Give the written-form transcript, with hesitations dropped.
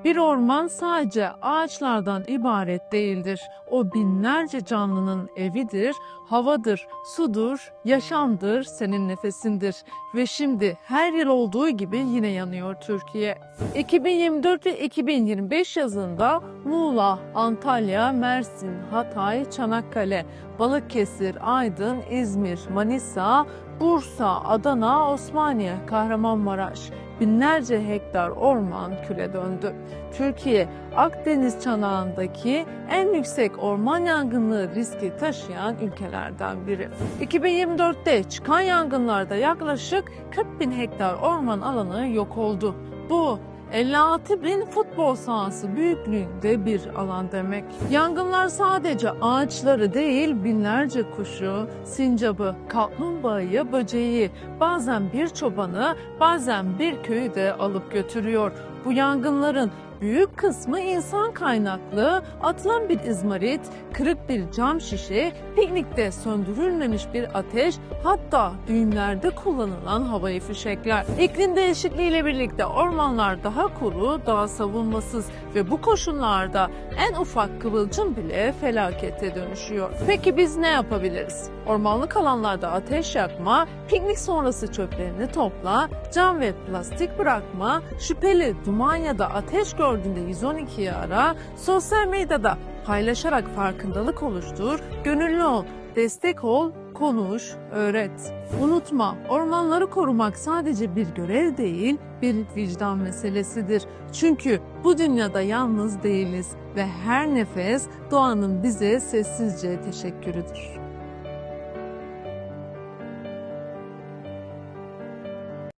Bir orman sadece ağaçlardan ibaret değildir. O binlerce canlının evidir, havadır, sudur, yaşamdır, senin nefesindir. Ve şimdi her yıl olduğu gibi yine yanıyor Türkiye. 2024 ve 2025 yazında Muğla, Antalya, Mersin, Hatay, Çanakkale, Balıkesir, Aydın, İzmir, Manisa, Bursa, Adana, Osmaniye, Kahramanmaraş, binlerce hektar orman küle döndü. Türkiye, Akdeniz çanağındaki en yüksek orman yangını riski taşıyan ülkelerden biri. 2024'te çıkan yangınlarda yaklaşık 40 bin hektar orman alanı yok oldu. Bu 56 bin futbol sahası büyüklüğünde bir alan demek. Yangınlar sadece ağaçları değil, binlerce kuşu, sincabı, kaplumbağayı, böceği, bazen bir çobanı, bazen bir köyü de alıp götürüyor. Bu yangınların büyük kısmı insan kaynaklı, atılan bir izmarit, kırık bir cam şişe, piknikte söndürülmemiş bir ateş, hatta düğünlerde kullanılan havai fişekler. İklim değişikliğiyle birlikte ormanlar daha kuru, daha savunmasız ve bu koşullarda en ufak kıvılcım bile felakete dönüşüyor. Peki biz ne yapabiliriz? Ormanlık alanlarda ateş yakma, piknik sonrası çöplerini topla, cam ve plastik bırakma, şüpheli duman ya da ateş gördüğünde 112'yi ara, sosyal medyada paylaşarak farkındalık oluştur, gönüllü ol, destek ol, konuş, öğret. Unutma, ormanları korumak sadece bir görev değil, bir vicdan meselesidir. Çünkü bu dünyada yalnız değiliz ve her nefes doğanın bize sessizce teşekkürüdür.